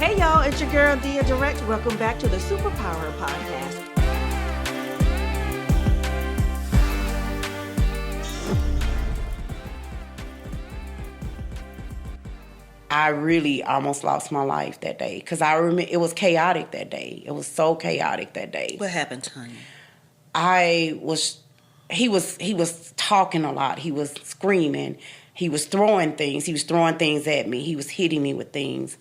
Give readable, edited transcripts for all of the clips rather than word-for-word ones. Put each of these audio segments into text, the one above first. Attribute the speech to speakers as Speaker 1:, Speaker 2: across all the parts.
Speaker 1: Hey y'all, it's your girl Deya Direct. Welcome back to the SuperpowHer Podcast. I really almost lost my life that day because I remember it was chaotic that day. It was so chaotic that day.
Speaker 2: What happened, Tanya?
Speaker 1: He was talking a lot. He was screaming. He was throwing things. He was throwing things at me. He was hitting me with things.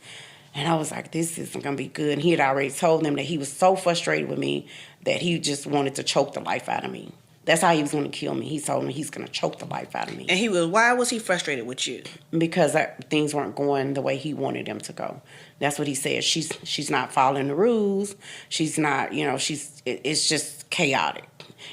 Speaker 1: And I was like, this isn't going to be good. And he had already told them that he was so frustrated with me that he just wanted to choke the life out of me. That's how he was going to kill me. He told me he's going to choke the life out of me.
Speaker 2: And why was he frustrated with you?
Speaker 1: Because things weren't going the way he wanted them to go. That's what he said. She's not following the rules. She's not, it's just chaotic.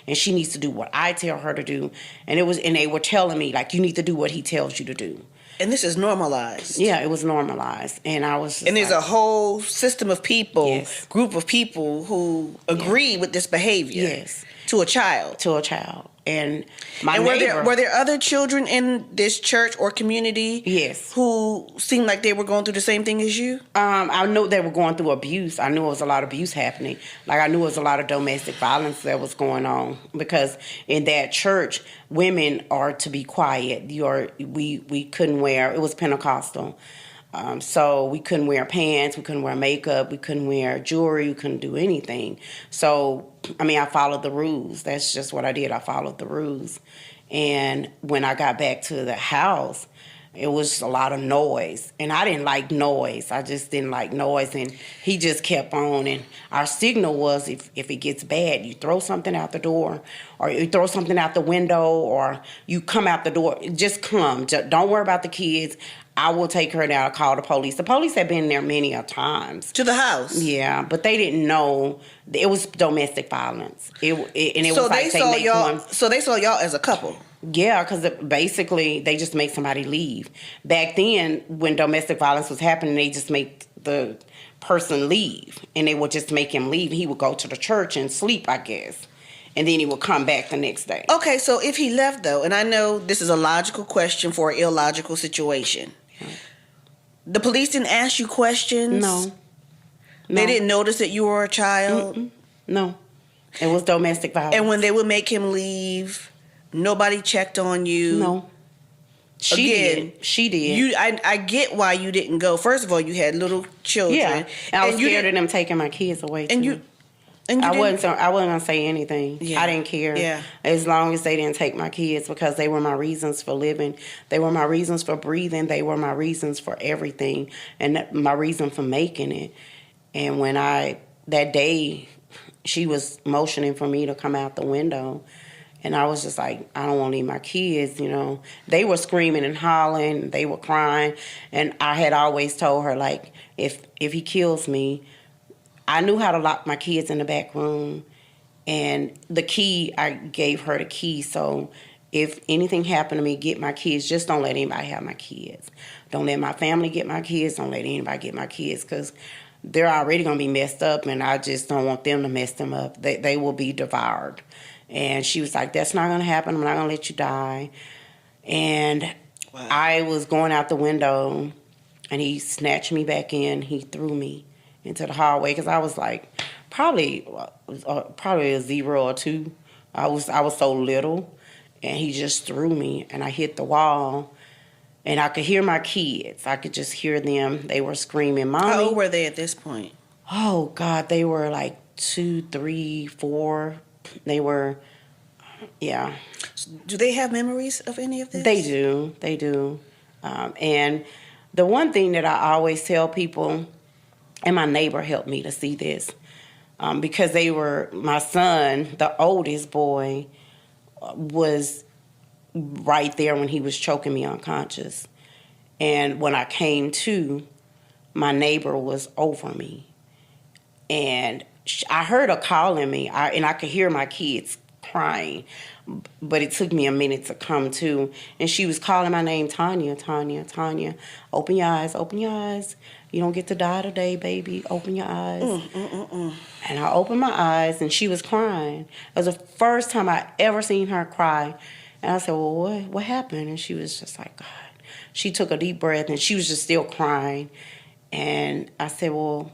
Speaker 1: And she needs to do what I tell her to do. And they were telling me, like, you need to do what he tells you to do.
Speaker 2: And this is normalized.
Speaker 1: Yeah, it was normalized. And I was just
Speaker 2: And there's a whole system of people,
Speaker 1: yes,
Speaker 2: group of people who agree with this behavior.
Speaker 1: Yes.
Speaker 2: To a child.
Speaker 1: And
Speaker 2: were there other children in this church or community?
Speaker 1: Yes.
Speaker 2: Who seemed like they were going through the same thing as you?
Speaker 1: I knew they were going through abuse. I knew it was a lot of abuse happening. Like, I knew it was a lot of domestic violence that was going on. Because in that church, women are to be quiet. We couldn't wear, it was Pentecostal. So we couldn't wear pants, we couldn't wear makeup, we couldn't wear jewelry, we couldn't do anything. So, I followed the rules. That's just what I did. I followed the rules. And when I got back to the house, it was a lot of noise. And I didn't like noise. I just didn't like noise. And he just kept on. And our signal was if it gets bad, you throw something out the door or you throw something out the window or you come out the door. Just come. Don't worry about the kids. I will take her down. I'll call the police. The police had been there many a times.
Speaker 2: To the house?
Speaker 1: Yeah, but they didn't know. It was domestic violence. So
Speaker 2: they saw y'all as a couple?
Speaker 1: Yeah, because basically they just make somebody leave. Back then, when domestic violence was happening, they just make the person leave. And they would just make him leave. He would go to the church and sleep, I guess. And then he would come back the next day.
Speaker 2: Okay, so if he left, though, and I know this is a logical question for an illogical situation. The police didn't ask you questions?
Speaker 1: No.
Speaker 2: They didn't notice that you were a child?
Speaker 1: Mm-mm. No. It was domestic violence.
Speaker 2: And when they would make him leave, nobody checked on you?
Speaker 1: No. She did.
Speaker 2: I get why you didn't go. First of all, you had little children.
Speaker 1: Yeah. And I was scared of them taking my kids away, too. I wasn't gonna say anything. Yeah. I didn't care.
Speaker 2: Yeah.
Speaker 1: As long as they didn't take my kids, because they were my reasons for living. They were my reasons for breathing. They were my reasons for everything, and my reason for making it. And when that day, she was motioning for me to come out the window, and I was just like, I don't want to leave my kids. They were screaming and hollering. They were crying, and I had always told her, like, if he kills me. I knew how to lock my kids in the back room, and the key, I gave her the key. So if anything happened to me, get my kids. Just don't let anybody have my kids. Don't let my family get my kids. Don't let anybody get my kids, because they're already going to be messed up, and I just don't want them to mess them up. They will be devoured. And she was like, that's not going to happen. I'm not going to let you die. And wow. I was going out the window, and he snatched me back in. He threw me into the hallway, because I was like probably a 0 or 2. I was so little, and he just threw me, and I hit the wall, and I could hear my kids. I could just hear them. They were screaming, "Mommy!"
Speaker 2: How old were they at this point?
Speaker 1: Oh God, they were like 2, 3, 4. They were, yeah.
Speaker 2: Do they have memories of any of this?
Speaker 1: They do. And the one thing that I always tell people. And my neighbor helped me to see this, because my son, the oldest boy, was right there when he was choking me unconscious. And when I came to, my neighbor was over me. And I heard her calling me, and I could hear my kids crying. But it took me a minute to come to. And she was calling my name, Tanya, Tanya, Tanya. Open your eyes, open your eyes. You don't get to die today, baby. Open your eyes. And I opened my eyes, and she was crying. It was the first time I ever seen her cry. And I said, well, what happened? And she was just like, God. She took a deep breath, and she was just still crying. And I said, well,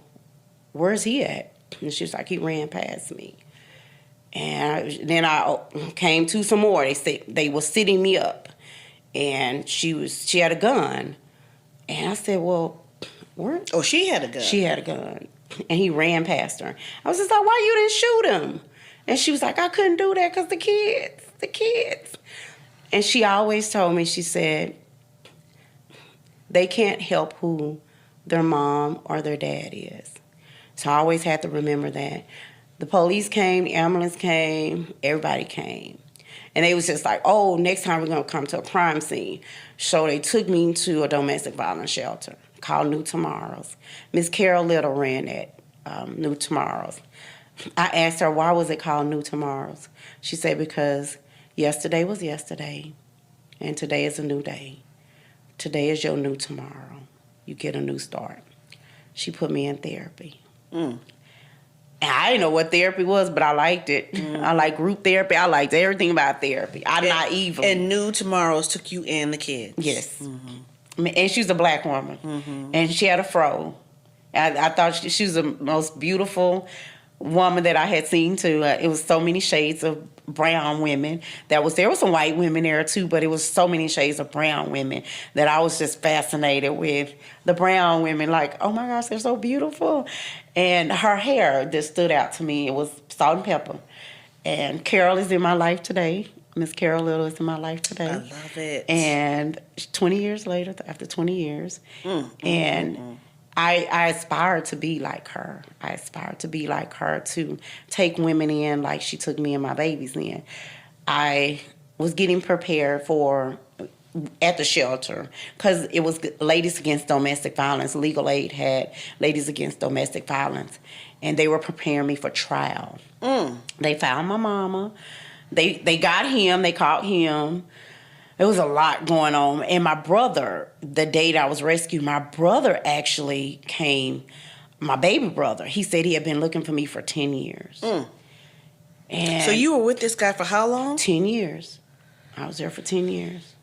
Speaker 1: where's he at? And she was like, he ran past me. And then I came to some more. They said they were sitting me up, and she had a gun. And I said, well, where?
Speaker 2: Oh, she had a gun.
Speaker 1: She had a gun. And he ran past her. I was just like, why you didn't shoot him? And she was like, I couldn't do that because the kids. And she always told me, she said, they can't help who their mom or their dad is. So I always had to remember that. The police came, the ambulance came, everybody came. And they was just like, oh, next time we're going to come to a crime scene. So they took me to a domestic violence shelter called New Tomorrows. Miss Carol Little ran that New Tomorrows. I asked her, why was it called New Tomorrows? She said, because yesterday was yesterday, and today is a new day. Today is your new tomorrow. You get a new start. She put me in therapy. And I didn't know what therapy was, but I liked it. I like group therapy. I liked everything about therapy. Naively.
Speaker 2: And New Tomorrows took you and the kids.
Speaker 1: Yes. And she was a black woman. And she had a fro. I thought she was the most beautiful woman that I had seen too. It was so many shades of brown women there was some white women there too, but it was so many shades of brown women that I was just fascinated with the brown women. Like, oh my gosh, they're so beautiful. And her hair just stood out to me. It was salt and pepper. And Carol is in my life today. Miss Carol Little is in my life today.
Speaker 2: I love it.
Speaker 1: And 20 years later, after 20 years, I aspired to be like her. I aspired to be like her, to take women in like she took me and my babies in. I was getting prepared for at the shelter because it was Ladies Against Domestic Violence. Legal Aid had Ladies Against Domestic Violence, and they were preparing me for trial. They found my mama. They got him. They caught him. There was a lot going on. And my brother, the day that I was rescued, my brother actually came, my baby brother. He said he had been looking for me for 10 years. And
Speaker 2: so you were with this guy for how long?
Speaker 1: 10 years. I was there for 10 years.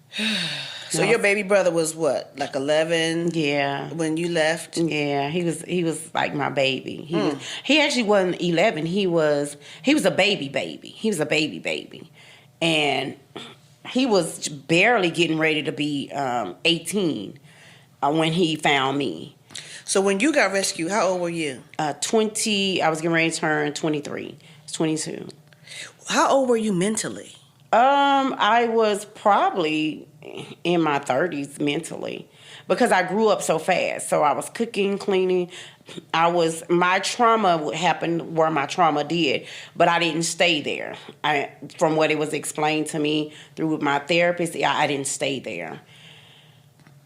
Speaker 2: So your baby brother was what, like 11?
Speaker 1: Yeah.
Speaker 2: When you left?
Speaker 1: Yeah, he was like my baby. He actually wasn't 11. He was a baby. He was a baby. And he was barely getting ready to be 18 when he found me.
Speaker 2: So when you got rescued, how old were you?
Speaker 1: 20. I was getting ready to turn 23. I was 22.
Speaker 2: How old were you mentally?
Speaker 1: I was probably in my 30s mentally because I grew up so fast. So I was cooking, cleaning. My trauma happened where my trauma did, but I didn't stay there. From what it was explained to me through my therapist, I didn't stay there.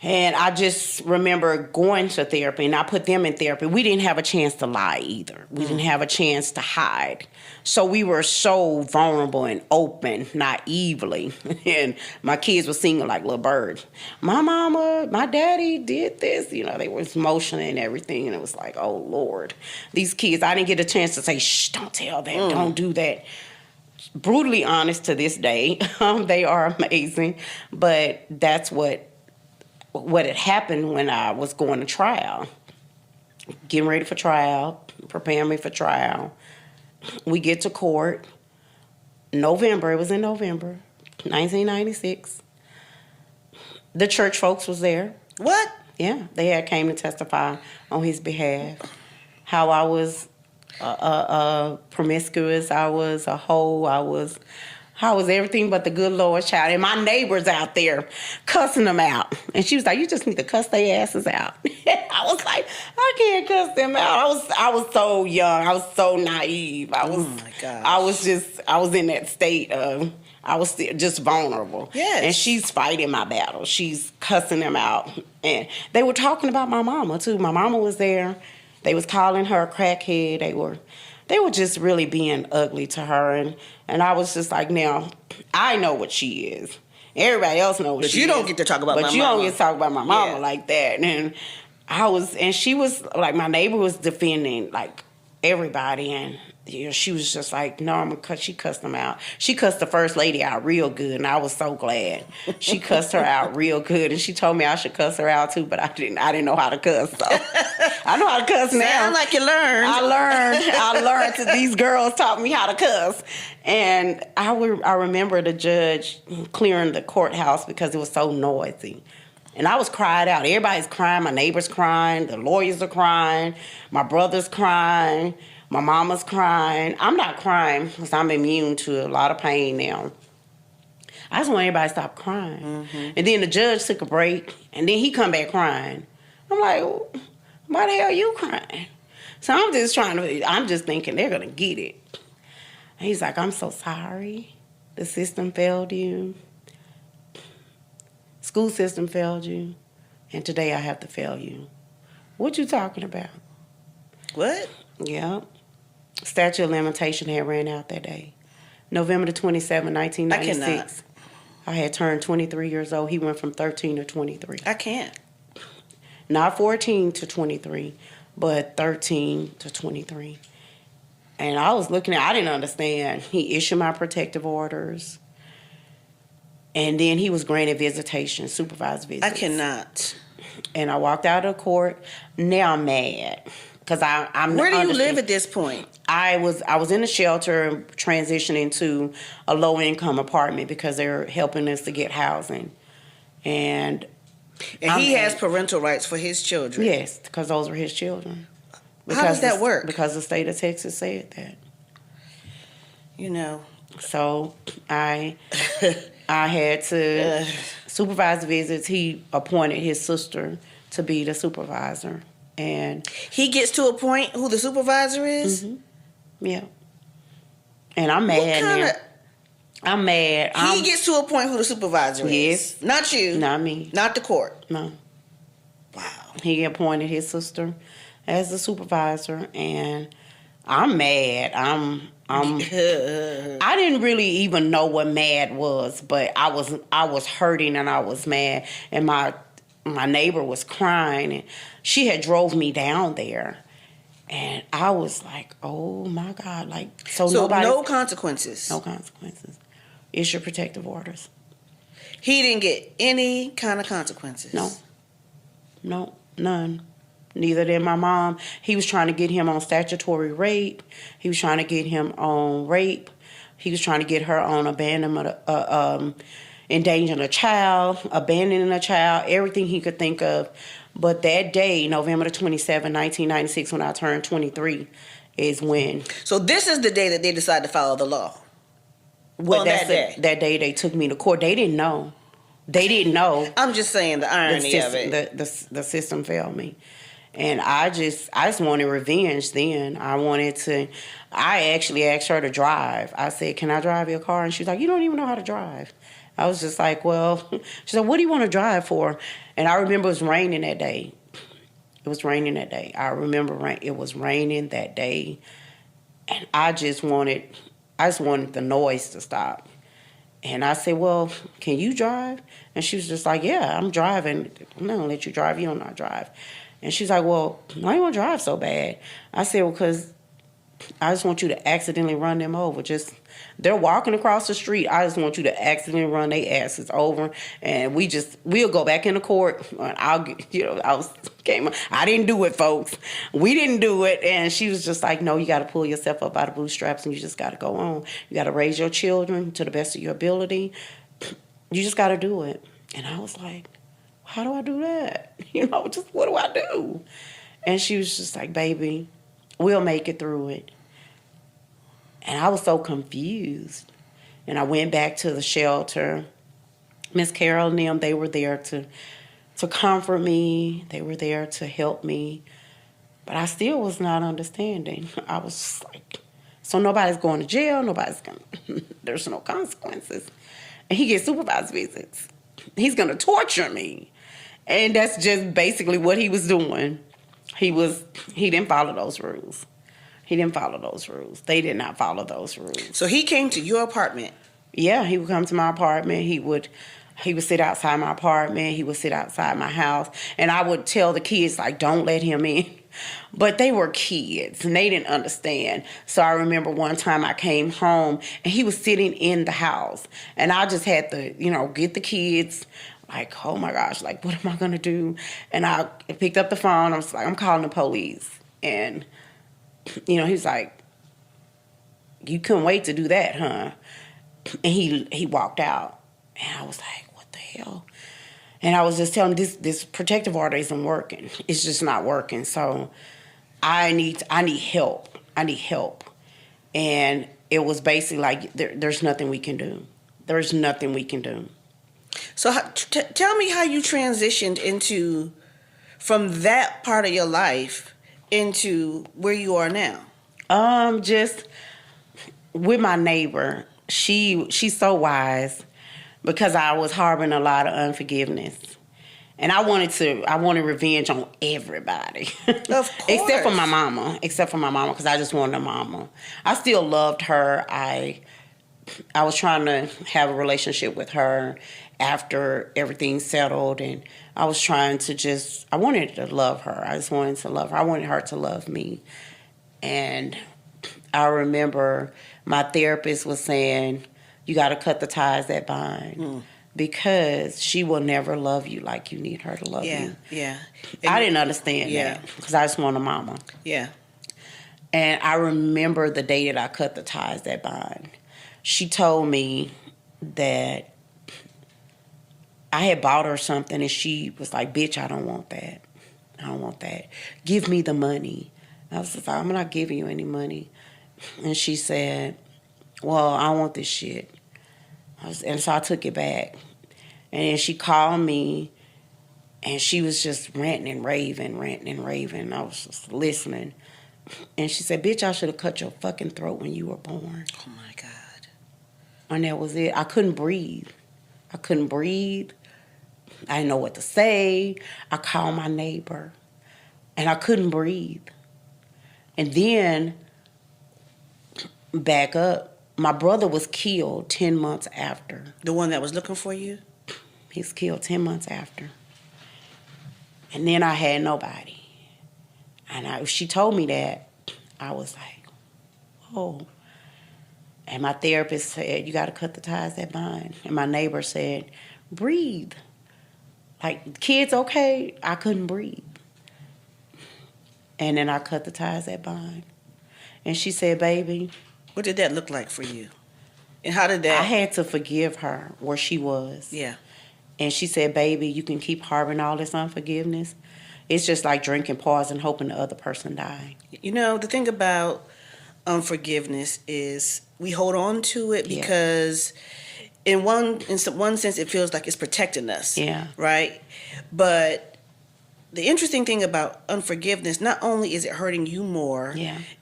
Speaker 1: And I just remember going to therapy, and I put them in therapy. We didn't have a chance to lie either. We didn't have a chance to hide. So we were so vulnerable and open, naively. And my kids were singing like little birds. My mama, my daddy did this. You know, they were emotional and everything. And it was like, oh, Lord. These kids, I didn't get a chance to say, shh, don't tell that, don't do that. Brutally honest to this day. They are amazing. But that's what had happened when I was going to trial. Getting ready for trial, preparing me for trial. We get to court. It was in November, 1996. The church folks was there.
Speaker 2: What?
Speaker 1: Yeah, they had came to testify on his behalf. How I was promiscuous, I was a hoe, I was everything but the good Lord's child. And my neighbors out there cussing them out. And she was like, you just need to cuss their asses out. I was like, I can't cuss them out. I was so young. I was so naive. Oh my gosh. I was in that state of, I was still just vulnerable.
Speaker 2: Yes.
Speaker 1: And she's fighting my battle. She's cussing them out. And they were talking about my mama too. My mama was there. They was calling her a crackhead. They were just really being ugly to her. And I was just like, now, I know what she is. Everybody else knows what she is.
Speaker 2: But you don't get to talk about my mama.
Speaker 1: But you don't get to talk about my mama like that. And she was, like, my neighbor was defending, like, everybody. And you know, she was just like, no, she cussed them out. She cussed the first lady out real good, and I was so glad. She cussed her out real good, and she told me I should cuss her out too, but I didn't know how to cuss. So I know how to cuss now.
Speaker 2: Sound like you learned.
Speaker 1: I learned that these girls taught me how to cuss. And I remember the judge clearing the courthouse because it was so noisy. And I was cried out. Everybody's crying. My neighbor's crying. The lawyers are crying. My brother's crying. My mama's crying. I'm not crying because I'm immune to a lot of pain now. I just want everybody to stop crying. Mm-hmm. And then the judge took a break, and then he come back crying. I'm like, why the hell are you crying? So I'm just thinking they're going to get it. And he's like, I'm so sorry. The system failed you. School system failed you. And today I have to fail you. What you talking about?
Speaker 2: What?
Speaker 1: Yeah. Statute of limitation had ran out that day. November the 27th, 1996. I had turned 23 years old. He went from 13 to 23.
Speaker 2: I can't.
Speaker 1: Not 14 to 23, but 13 to 23. And I was looking I didn't understand. He issued my protective orders. And then he was granted visitation, supervised visits.
Speaker 2: I cannot.
Speaker 1: And I walked out of court. Now I'm mad. Because I'm
Speaker 2: Where do you live at this point?
Speaker 1: I was in a shelter transitioning to a low-income apartment because they're helping us to get housing. And
Speaker 2: he has parental rights for his children.
Speaker 1: Yes, because those were his children.
Speaker 2: How does that work?
Speaker 1: Because the state of Texas said that.
Speaker 2: You know.
Speaker 1: So I had to supervise visits. He appointed his sister to be the supervisor. And
Speaker 2: he gets to appoint who the supervisor is?
Speaker 1: Mm-hmm. Yeah. And I'm mad now. I'm mad.
Speaker 2: He gets to appoint who the supervisor is?
Speaker 1: Yes.
Speaker 2: Not you?
Speaker 1: Not me.
Speaker 2: Not the court?
Speaker 1: No.
Speaker 2: Wow.
Speaker 1: He appointed his sister as the supervisor, and I'm mad. I didn't really even know what mad was, but I was hurting and I was mad, and my neighbor was crying, and she had drove me down there, and I was like, oh my God, like so
Speaker 2: no consequences.
Speaker 1: No consequences. Issue protective orders.
Speaker 2: He didn't get any kind of consequences.
Speaker 1: No, none. Neither did my mom. He was trying to get him on statutory rape. He was trying to get him on rape. He was trying to get her on abandonment, endangering a child, abandoning a child, everything he could think of. But that day, November the 27th, 1996, when I turned 23, is when.
Speaker 2: So this is the day that they decided to follow the law.
Speaker 1: That day they took me to court. They didn't know.
Speaker 2: I'm just saying the irony of it.
Speaker 1: The system failed me. And I just wanted revenge then. I actually asked her to drive. I said, can I drive your car? And she was like, you don't even know how to drive. I was just like, well, she said, what do you want to drive for? And I remember it was raining that day. I remember it was raining that day. And I just wanted the noise to stop. And I said, well, can you drive? And she was just like, yeah, I'm driving. I'm not going to let you drive. You don't know how to drive. And she's like, well, why do you want to drive so bad? I said, well, because I just want you to accidentally run them over. They're walking across the street. I just want you to accidentally run their asses over. And we'll go back into court. And I didn't do it, folks. We didn't do it. And she was just like, no, you got to pull yourself up by the bootstraps and you just got to go on. You got to raise your children to the best of your ability. You just got to do it. And I was like, how do I do that? Just what do I do? And she was just like, baby, we'll make it through it. And I was so confused. And I went back to the shelter. Miss Carol and them, they were there to comfort me. They were there to help me. But I still was not understanding. I was just like, so nobody's going to jail. There's no consequences. And he gets supervised visits. He's going to torture me. And that's just basically what he was doing. He didn't follow those rules. They did not follow those rules.
Speaker 2: So he came to your apartment?
Speaker 1: Yeah, he would come to my apartment. He would sit outside my apartment. He would sit outside my house. And I would tell the kids, like, don't let him in. But they were kids, and they didn't understand. So I remember one time I came home, and he was sitting in the house. And I just had to, get the kids, like, oh my gosh, like, what am I gonna do? And I picked up the phone. I was like, I'm calling the police. And, he was like, you couldn't wait to do that, huh? And he walked out. And I was like, what the hell? And I was just telling him, this protective order isn't working. It's just not working. So I need help. I need help. And it was basically like, there's nothing we can do. There's nothing we can do.
Speaker 2: So tell me how you transitioned from that part of your life into where you are now.
Speaker 1: Just with my neighbor. She's so wise because I was harboring a lot of unforgiveness. And I wanted revenge on everybody.
Speaker 2: Of course.
Speaker 1: Except for my mama, because I just wanted a mama. I still loved her. I was trying to have a relationship with her after everything settled, and I was trying to I wanted to love her. I just wanted to love her. I wanted her to love me. And I remember my therapist was saying, you got to cut the ties that bind. Because she will never love you like you need her to love you.
Speaker 2: Yeah.
Speaker 1: I didn't understand that because I just want a mama.
Speaker 2: Yeah.
Speaker 1: And I remember the day that I cut the ties that bind. She told me that I had bought her something and she was like, bitch, I don't want that. I don't want that. Give me the money. I was like, I'm not giving you any money. And she said, well, I want this shit. And so I took it back. And then she called me, and she was just ranting and raving. I was just listening. And she said, bitch, I should have cut your fucking throat when you were born.
Speaker 2: Oh, my God.
Speaker 1: And that was it. I couldn't breathe. I didn't know what to say. I called my neighbor, and I couldn't breathe. And then, back up, my brother was killed 10 months after.
Speaker 2: The one that was looking for you?
Speaker 1: He was killed 10 months after. And then I had nobody. And she told me that, I was like, whoa. And my therapist said, you got to cut the ties that bind. And my neighbor said, breathe. Like, kids, okay? I couldn't breathe. And then I cut the ties that bind. And she said, baby,
Speaker 2: what did that look like for you? And how did that...
Speaker 1: I had to forgive her where she was.
Speaker 2: Yeah.
Speaker 1: And she said, baby, you can keep harboring all this unforgiveness. It's just like drinking poison, hoping the other person die.
Speaker 2: The thing about unforgiveness is we hold on to it because in one sense it feels like it's protecting us.
Speaker 1: Yeah.
Speaker 2: Right? But the interesting thing about unforgiveness, not only is it hurting you more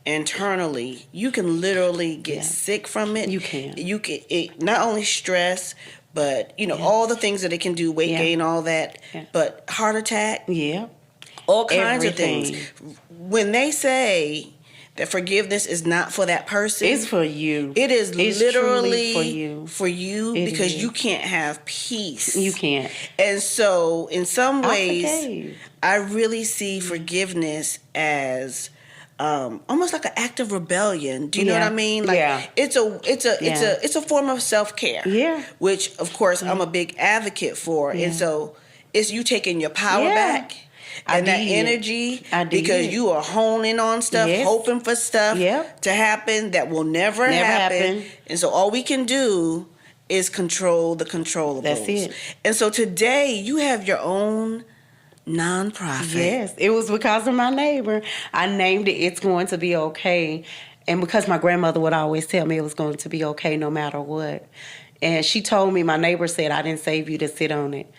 Speaker 2: internally, you can literally get sick from it.
Speaker 1: You can.
Speaker 2: It not only stress, but all the things that it can do, weight gain, all that, but heart attack, all kinds of things. When they say that forgiveness is not for that person,
Speaker 1: it's for you.
Speaker 2: It is literally
Speaker 1: for you.
Speaker 2: Because you can't have peace.
Speaker 1: You can't.
Speaker 2: And so, in some ways, I really see forgiveness as almost like an act of rebellion. Do you know what I mean? Like it's a form of self-care. Yeah. Which of course I'm a big advocate for. And so it's you taking your power back and that energy because you are honing on stuff, hoping for stuff to happen that will never happen. And so all we can do is control the controllables.
Speaker 1: That's it.
Speaker 2: And so today you have your own nonprofit.
Speaker 1: Yes, it was because of my neighbor. I named it It's Going to Be Okay. And because my grandmother would always tell me it was going to be okay no matter what. And she told me, my neighbor said, I didn't save you to sit on it.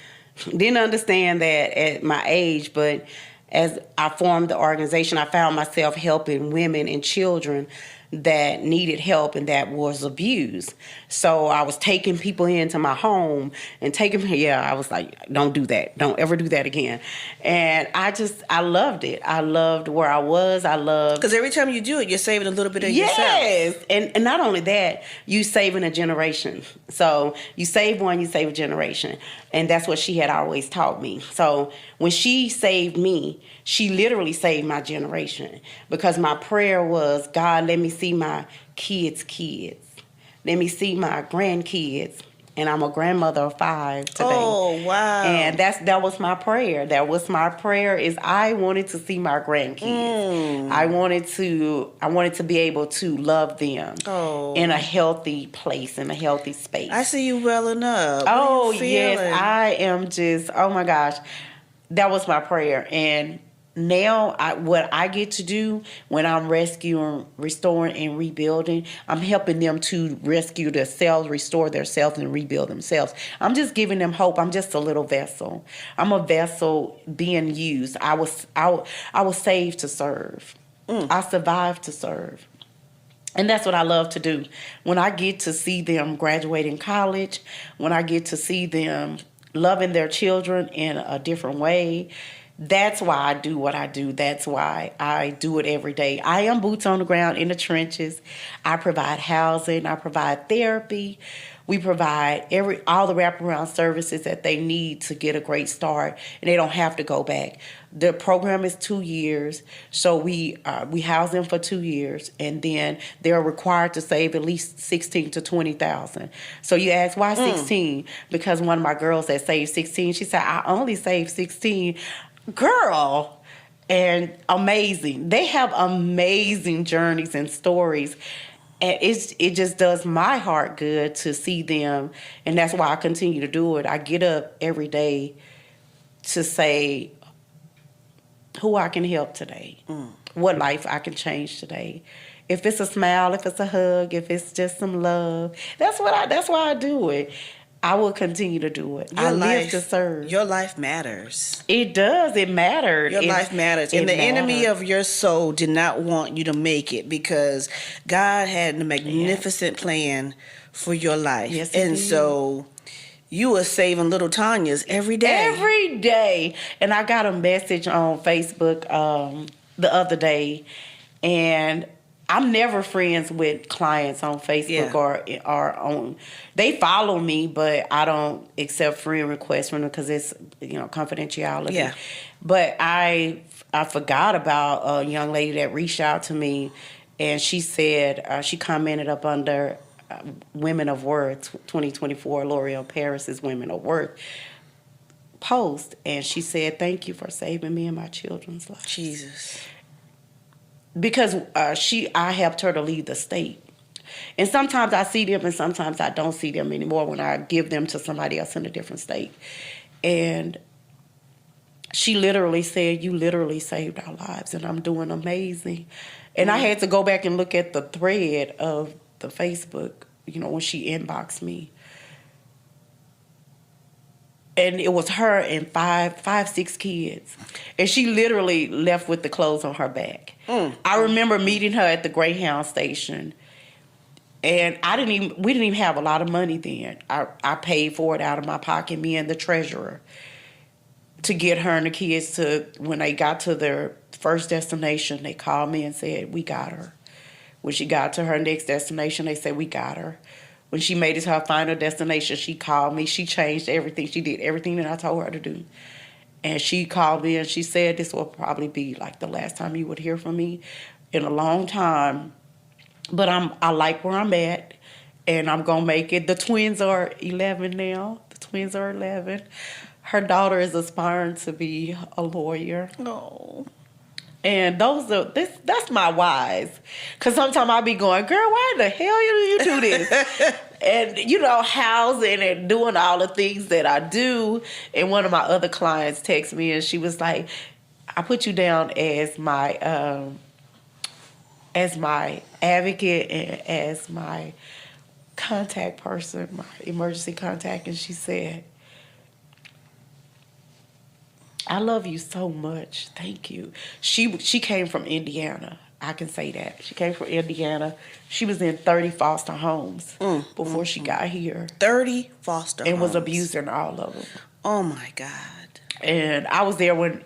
Speaker 1: Didn't understand that at my age, but as I formed the organization, I found myself helping women and children that needed help and that was abused. So I was taking people into my home and I was like, don't do that. Don't ever do that again. And I loved it. I loved where I was.
Speaker 2: Because every time you do it, you're saving a little bit of yourself.
Speaker 1: Yes. And not only that, you saving a generation. So you save one, you save a generation. And that's what she had always taught me. So when she saved me, she literally saved my generation. Because my prayer was, God, let me see my kids' kids. Let me see my grandkids and I'm a grandmother of 5 today.
Speaker 2: Oh, wow.
Speaker 1: And that was my prayer. That was my prayer is I wanted to see my grandkids. I wanted to be able to love them in a healthy place, in a healthy space.
Speaker 2: I see you welling up.
Speaker 1: Oh, yes. I am just, oh my gosh. That was my prayer. And now what I get to do when I'm rescuing, restoring, and rebuilding, I'm helping them to rescue themselves, restore themselves, and rebuild themselves. I'm just giving them hope. I'm just a little vessel. I'm a vessel being used. I was saved to serve. I survived to serve. And that's what I love to do. When I get to see them graduating college, when I get to see them loving their children in a different way, that's why I do what I do. That's why I do it every day. I am boots on the ground in the trenches. I provide housing. I provide therapy. We provide all the wraparound services that they need to get a great start, and they don't have to go back. The program is 2 years, so we house them for 2 years, and then they're required to save at least $16,000 to $20,000. So you ask why 16? Because one of my girls that saved 16, she said, I only saved 16. Girl, and amazing. They have amazing journeys and stories. And it just does my heart good to see them. And that's why I continue to do it. I get up every day to say who I can help today, what life I can change today. If it's a smile, if it's a hug, if it's just some love, that's why I do it. I will continue to do it. I live to serve.
Speaker 2: Your life matters.
Speaker 1: It does. It mattered.
Speaker 2: Your life matters. And the enemy of your soul did not want you to make it because God had a magnificent plan for your life.
Speaker 1: Yes,
Speaker 2: and so you were saving little Tanya's every day.
Speaker 1: Every day. And I got a message on Facebook the other day, and I'm never friends with clients on Facebook or on. They follow me, but I don't accept friend requests from them because it's confidentiality. Yeah. But I forgot about a young lady that reached out to me, and she said she commented up under Women of Worth 2024 L'Oreal Paris's Women of Worth post, and she said, "Thank you for saving me and my children's lives."
Speaker 2: Jesus.
Speaker 1: Because I helped her to leave the state. And sometimes I see them and sometimes I don't see them anymore when I give them to somebody else in a different state. And she literally said, "You literally saved our lives and I'm doing amazing." And I had to go back and look at the thread of the Facebook, when she inboxed me. And it was her and five, 6 kids. And she literally left with the clothes on her back. I remember meeting her at the Greyhound station. And we didn't even have a lot of money then. I paid for it out of my pocket, me and the treasurer, to get her and the kids to, when they got to their first destination, they called me and said, "We got her." When she got to her next destination, they said, "We got her." When she made it to her final destination, she called me. She changed everything. She did everything that I told her to do. And she called me and she said, "This will probably be like the last time you would hear from me in a long time. But I like where I'm at, and I'm going to make it." The twins are 11 now. The twins are 11. Her daughter is aspiring to be a lawyer.
Speaker 2: Oh.
Speaker 1: And that's my whys. Because sometimes I be going, "Girl, why the hell do you do this?" And, housing and doing all the things that I do. And one of my other clients texted me and she was like, "I put you down as my advocate and as my contact person, my emergency contact." And she said, "I love you so much. Thank you." She came from Indiana. I can say that. She came from Indiana. She was in 30 foster homes before she got here.
Speaker 2: 30 foster homes.
Speaker 1: And was abusing all of them.
Speaker 2: Oh, my God.
Speaker 1: And I was there when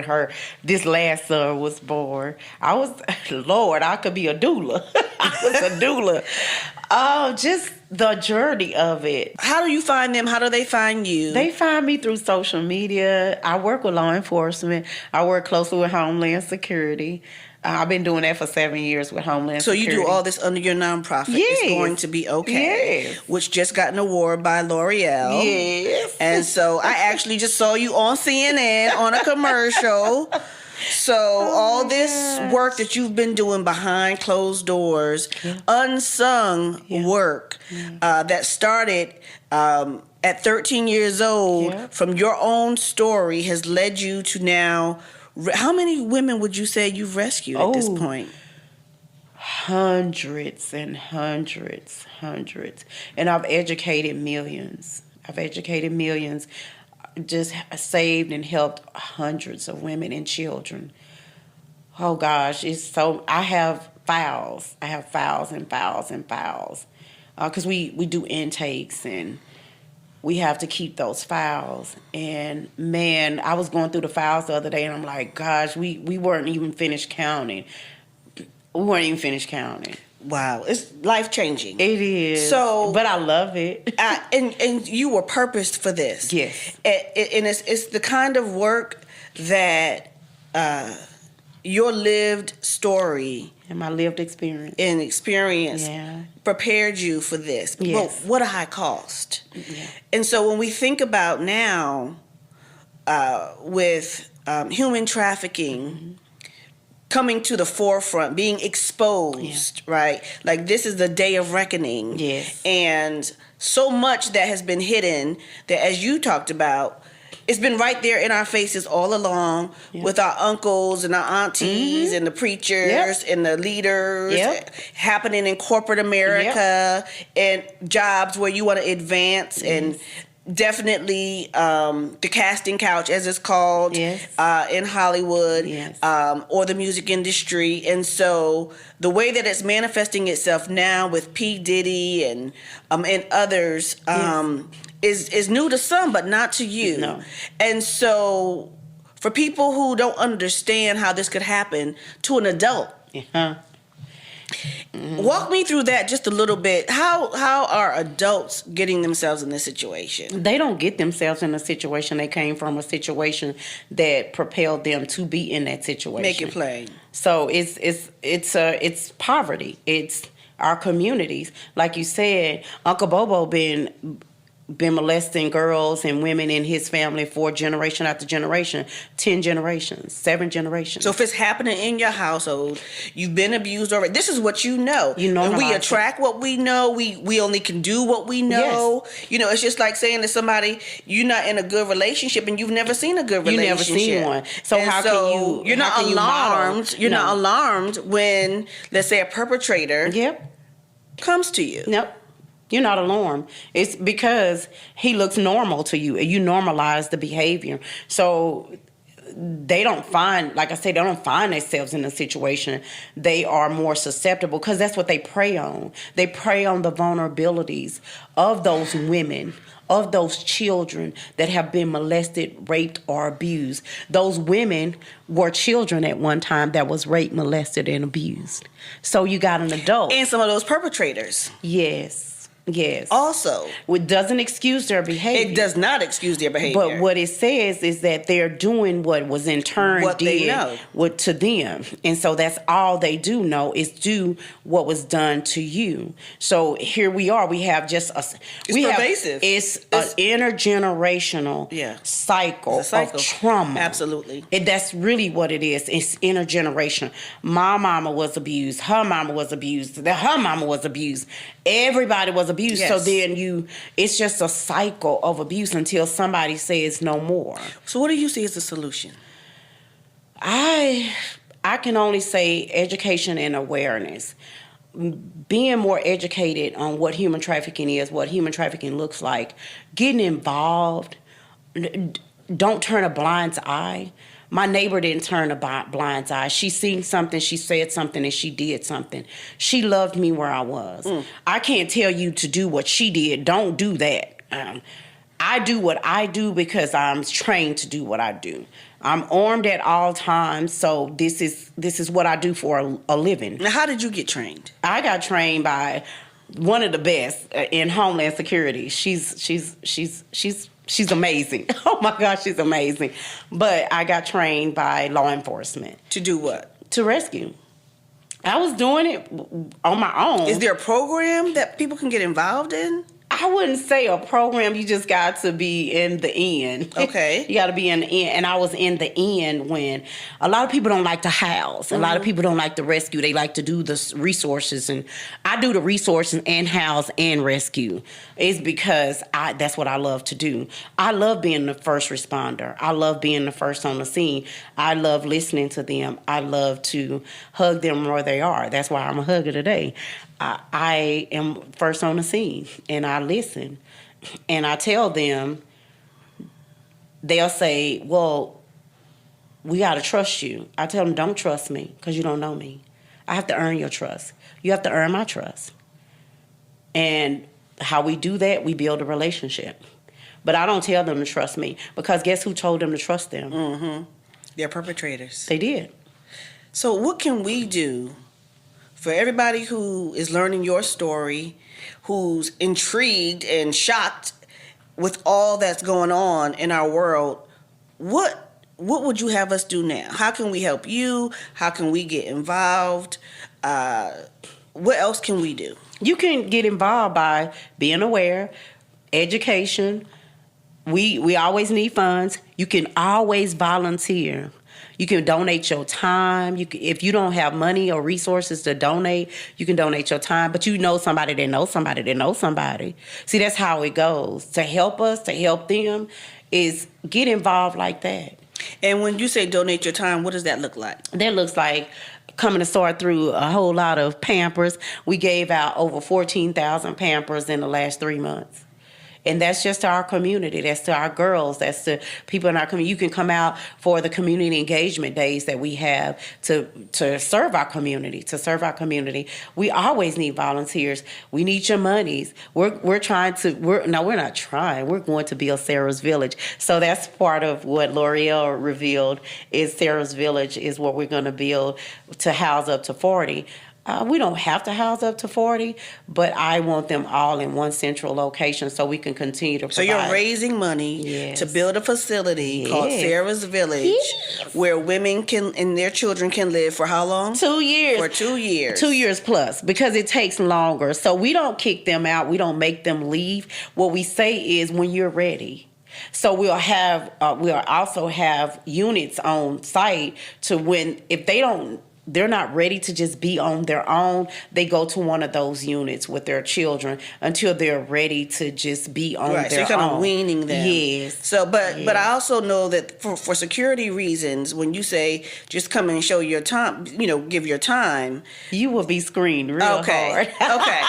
Speaker 1: her, this last son was born. Lord, I could be a doula. I was a doula. Just the journey of it.
Speaker 2: How do you find them? How do they find you?
Speaker 1: They find me through social media. I work with law enforcement. I work closely with Homeland Security. I've been doing that for 7 years with Homeland Security.
Speaker 2: So you do all this under your nonprofit.
Speaker 1: Yes.
Speaker 2: It's going to be okay.
Speaker 1: Yes.
Speaker 2: Which just got an award by L'Oreal.
Speaker 1: Yes.
Speaker 2: And so I actually just saw you on CNN on a commercial. So all this work that you've been doing behind closed doors, unsung work that started at 13 years old from your own story has led you to now. How many women would you say you've rescued at this point?
Speaker 1: Hundreds and hundreds. And I've educated millions. Just saved and helped hundreds of women and children. Oh gosh, I have files. Because we do intakes and we have to keep those files. And man, I was going through the files the other day and I'm like, gosh, we weren't even finished counting.
Speaker 2: Wow, it's life-changing.
Speaker 1: It is. But I love it.
Speaker 2: And you were purposed for this.
Speaker 1: Yes.
Speaker 2: And it's the kind of work that your lived story
Speaker 1: and my lived experience
Speaker 2: prepared you for this.
Speaker 1: Yes.
Speaker 2: But what a high cost.
Speaker 1: Yeah.
Speaker 2: And so when we think about now with human trafficking coming to the forefront, being exposed, right? Like this is the day of reckoning.
Speaker 1: Yes.
Speaker 2: And so much that has been hidden that, as you talked about, it's been right there in our faces all along with our uncles and our aunties and the preachers and the leaders happening in corporate America and jobs where you want to advance and definitely the casting couch, as it's called, in Hollywood, or the music industry. And so the way that it's manifesting itself now with P. Diddy and others is new to some, but not to you.
Speaker 1: No.
Speaker 2: And so for people who don't understand how this could happen to an adult, walk me through that just a little bit. How are adults getting themselves in this situation?
Speaker 1: They don't get themselves in a situation. They came from a situation that propelled them to be in that situation.
Speaker 2: Make it plain.
Speaker 1: So it's poverty. It's our communities. Like you said, Uncle Bobo been molesting girls and women in his family for generation after generation, 10 generations, 7 generations.
Speaker 2: So if it's happening in your household, you've been abused already. This is what you know. And we attract what we know. We only can do what we know. Yes. You know, it's just like saying to somebody, you're not in a good relationship and you've never seen a good relationship.
Speaker 1: You've never seen one. So how can you?
Speaker 2: You're not alarmed. You're not alarmed when, let's say, a perpetrator comes to you.
Speaker 1: Nope. You're not alarmed. It's because he looks normal to you. You normalize the behavior. So they don't find, like I said, they don't find themselves in a situation. They are more susceptible because that's what they prey on. They prey on the vulnerabilities of those women, of those children that have been molested, raped, or abused. Those women were children at one time that was raped, molested, and abused. So you got an adult.
Speaker 2: And some of those perpetrators.
Speaker 1: Yes.
Speaker 2: Also.
Speaker 1: It doesn't excuse their behavior.
Speaker 2: It does not excuse their behavior.
Speaker 1: But what it says is that they're doing what was in turn to them. And so that's all they do know is do what was done to you. So here we are. We have just
Speaker 2: pervasive.
Speaker 1: It's an intergenerational cycle of trauma.
Speaker 2: Absolutely.
Speaker 1: That's really what it is. It's intergenerational. My mama was abused. Her mama was abused. Her mama was abused. Everybody was abused. Yes. So then it's just a cycle of abuse until somebody says no more.
Speaker 2: So what do you see as the solution?
Speaker 1: I can only say education and awareness. Being more educated on what human trafficking is, what human trafficking looks like, getting involved. Don't turn a blind eye. My neighbor didn't turn a blind eye. She seen something, she said something, and she did something. She loved me where I was. I can't tell you to do what she did. Don't do that. I do what I do because I'm trained to do what I do. I'm armed at all times, so this is what I do for a living.
Speaker 2: Now, how did you get trained?
Speaker 1: I got trained by one of the best in Homeland Security. She's amazing. Oh my gosh, she's amazing. But I got trained by law enforcement.
Speaker 2: To do what?
Speaker 1: to rescue. I was doing it on my own.
Speaker 2: Is there a program that people can get involved in?
Speaker 1: I wouldn't say a program. You just got to be in the end.
Speaker 2: Okay.
Speaker 1: You got to be in the end. And I was in the end when a lot of people don't like to house. A lot of people don't like to rescue. They like to do the resources. And I do the resources and house and rescue. It's because that's what I love to do. I love being the first responder. I love being the first on the scene. I love listening to them. I love to hug them where they are. That's why I'm a hugger today. I am first on the scene, and I listen, and I tell them, they'll say, well, we got to trust you. I tell them, don't trust me because you don't know me. I have to earn your trust. You have to earn my trust. And how we do that, we build a relationship. But I don't tell them to trust me because guess who told them to trust them?
Speaker 2: Mm-hmm. They're perpetrators.
Speaker 1: They did.
Speaker 2: So what can we do for everybody who is learning your story, who's intrigued and shocked with all that's going on in our world? What would you have us do now? How can we help you? How can we get involved? What else can we do?
Speaker 1: You can get involved by being aware, education. We always need funds. You can always volunteer. You can donate your time. If you don't have money or resources to donate, you can donate your time. But you know somebody that knows somebody that knows somebody. See, that's how it goes. To help us, to help them, is get involved like that.
Speaker 2: And when you say donate your time, what does that look like?
Speaker 1: That looks like coming to sort through a whole lot of Pampers. We gave out over 14,000 Pampers in the last 3 months. And that's just to our community. That's to our girls. That's to people in our community. You can come out for the community engagement days that we have to serve our community. To serve our community, we always need volunteers. We need your monies. We're not trying. We're going to build Sarah's Village. So that's part of what L'Oreal revealed is Sarah's Village is what we're going to build to house up to 40. We don't have to house up to 40, but I want them all in one central location so we can continue to provide.
Speaker 2: So you're raising money to build a facility called Sarah's Village where women can and their children can live for how long?
Speaker 1: 2 years.
Speaker 2: For 2 years.
Speaker 1: 2 years plus because it takes longer. So we don't kick them out. We don't make them leave. What we say is when you're ready. So we'll also have units on site to when if they're not ready to just be on their own, they go to one of those units with their children until they're ready to just be on their own.
Speaker 2: So you're kind of weaning them.
Speaker 1: Yes.
Speaker 2: So, but I also know that for security reasons, when you say just come and show your time, give your time,
Speaker 1: you will be screened real hard.
Speaker 2: Okay.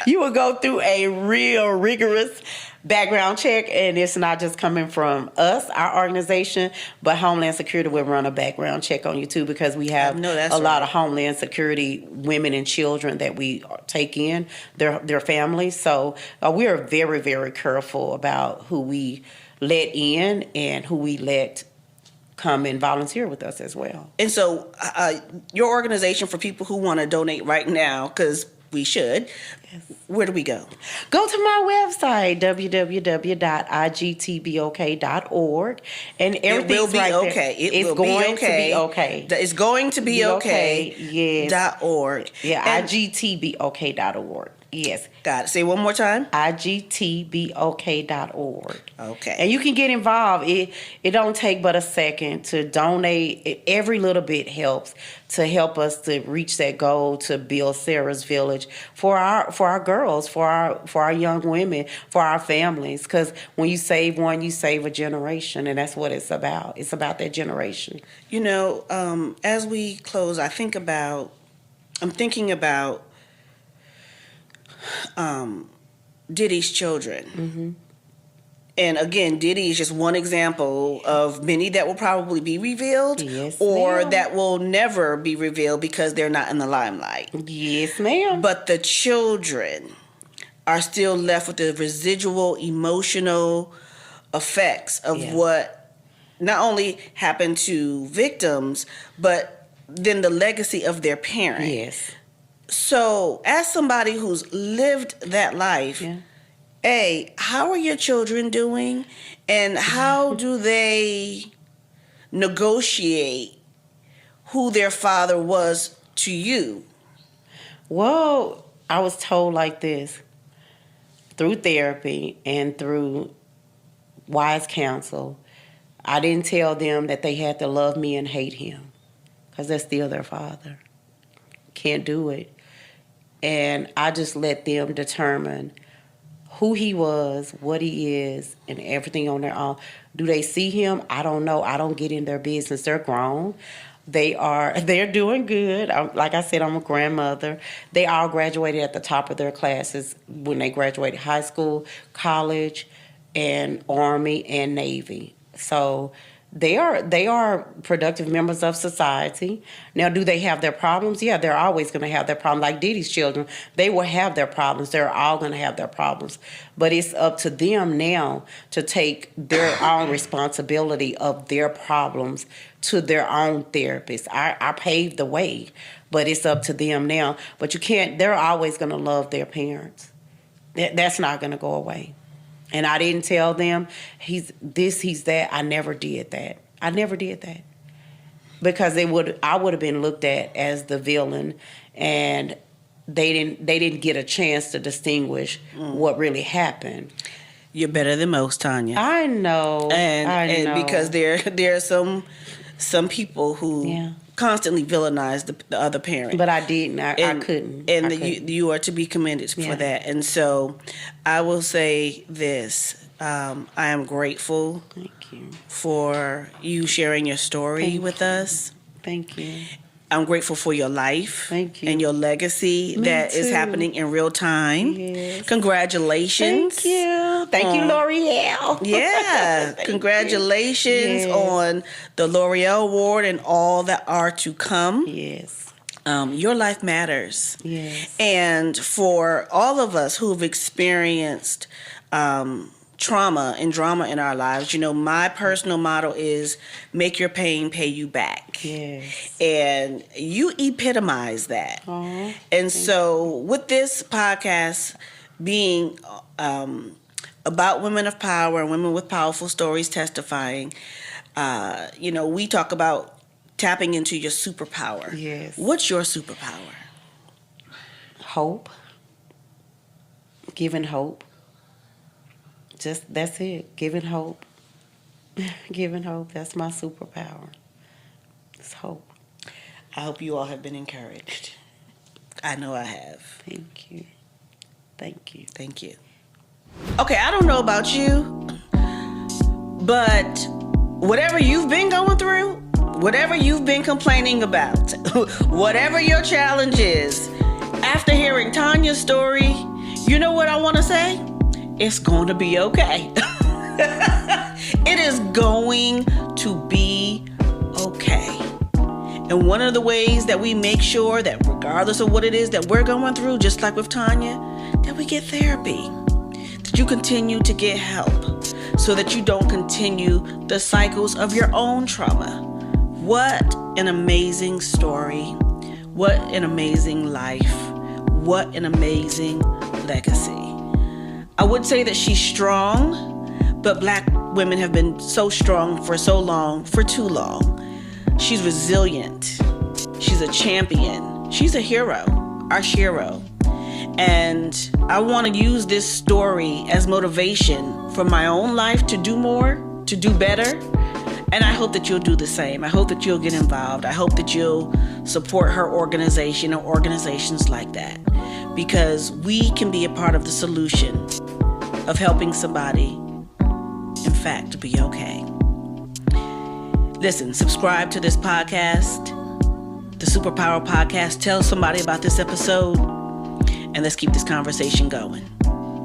Speaker 1: You will go through a real rigorous background check, and it's not just coming from us, our organization, but Homeland Security will run a background check on you too because we have a lot of Homeland Security women and children that we take in, their families. So we are very, very careful about who we let in and who we let come and volunteer with us as well.
Speaker 2: And so your organization, for people who want to donate right now, because we should. Yes. Where do we go?
Speaker 1: Go to my website, www.igtbok.org. And everything's
Speaker 2: it will be
Speaker 1: right
Speaker 2: okay.
Speaker 1: It's going to be okay.
Speaker 2: It's going to be okay.
Speaker 1: Yes.
Speaker 2: .org.
Speaker 1: Yeah, igtbok.org. Yes.
Speaker 2: Got it. Say one more time.
Speaker 1: igtbok.org.
Speaker 2: Okay.
Speaker 1: And you can get involved. It don't take but a second to donate. Every little bit helps to help us to reach that goal to build Sarah's Village for our girls, for our young women, for our families. Because when you save one, you save a generation, and that's what it's about. It's about that generation.
Speaker 2: As we close, I'm thinking about Diddy's children. Mm-hmm. And again, Diddy is just one example of many that will probably be revealed that will never be revealed because they're not in the limelight.
Speaker 1: Yes, ma'am.
Speaker 2: But the children are still left with the residual emotional effects of what not only happened to victims, but then the legacy of their parent.
Speaker 1: Yes.
Speaker 2: So, as somebody who's lived that life, how are your children doing? And how do they negotiate who their father was to you?
Speaker 1: Well, I was told like this, through therapy and through wise counsel. I didn't tell them that they had to love me and hate him, because that's still their father. Can't do it. And I just let them determine who he was, what he is, and everything on their own. Do they see him? I don't know. I don't get in their business. They're grown. They're doing good. Like I said, I'm a grandmother. They all graduated at the top of their classes when they graduated high school, college, and Army and Navy. So they are productive members of society. Now, do they have their problems? Yeah, they're always going to have their problems. Like Diddy's children, they will have their problems. They're all going to have their problems. But it's up to them now to take their own responsibility of their problems to their own therapist. I paved the way, but it's up to them now. But you can't, they're always going to love their parents. That's not going to go away. And I didn't tell them he's this, he's that. I never did that. Because I would have been looked at as the villain, and they didn't get a chance to distinguish what really happened.
Speaker 2: You're better than most, Tanya.
Speaker 1: I know.
Speaker 2: And because there are some people who constantly villainize the other parent.
Speaker 1: But I didn't. I couldn't.
Speaker 2: And you are to be commended for that. And so I will say this. I am grateful for you sharing your story with us.
Speaker 1: Thank you.
Speaker 2: I'm grateful for your life.
Speaker 1: Thank you.
Speaker 2: And your legacy is happening in real time.
Speaker 1: Yes.
Speaker 2: Congratulations.
Speaker 1: Thank you. Thank you, L'Oreal.
Speaker 2: Yeah. Congratulations on the L'Oreal Award and all that are to come.
Speaker 1: Yes.
Speaker 2: Your life matters.
Speaker 1: Yes.
Speaker 2: And for all of us who've experienced trauma and drama in our lives, my personal motto is make your pain pay you back.
Speaker 1: Yes.
Speaker 2: And you epitomize that.
Speaker 1: Aww,
Speaker 2: and so with this podcast being about women of power and women with powerful stories testifying, we talk about tapping into your superpower.
Speaker 1: Yes.
Speaker 2: What's your superpower?
Speaker 1: Hope. Giving hope. Just, that's it. Giving hope. Giving hope. That's my superpower. It's hope.
Speaker 2: I hope you all have been encouraged. I know I have.
Speaker 1: Thank you. Thank you.
Speaker 2: Thank you. Okay, I don't know about you, but whatever you've been going through, whatever you've been complaining about, whatever your challenge is, after hearing Tanya's story, you know what I want to say? It's going to be okay. It is going to be okay. And one of the ways that we make sure that regardless of what it is that we're going through, just like with Tanya, that we get therapy, that you continue to get help so that you don't continue the cycles of your own trauma. What an amazing story. What an amazing life. What an amazing legacy. I would say that she's strong, but Black women have been so strong for so long, for too long. She's resilient. She's a champion. She's a hero, our hero. And I want to use this story as motivation for my own life to do more, to do better. And I hope that you'll do the same. I hope that you'll get involved. I hope that you'll support her organization or organizations like that. Because we can be a part of the solution of helping somebody, in fact, be okay. Listen, subscribe to this podcast, the SuperpowHer Podcast. Tell somebody about this episode, and let's keep this conversation going.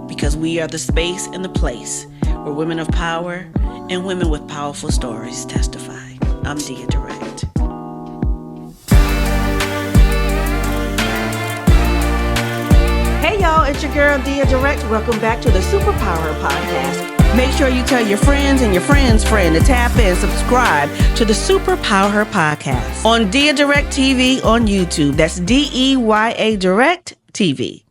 Speaker 2: Because we are the space and the place where women of power and women with powerful stories testify. I'm DeyaDirect. Hey y'all, it's your girl DeyaDirect. Welcome back to the SuperpowHer Podcast. Make sure you tell your friends and your friend's friend to tap in, subscribe to the SuperpowHer Podcast on DeyaDirectTV on YouTube. That's DeyaDirectTV.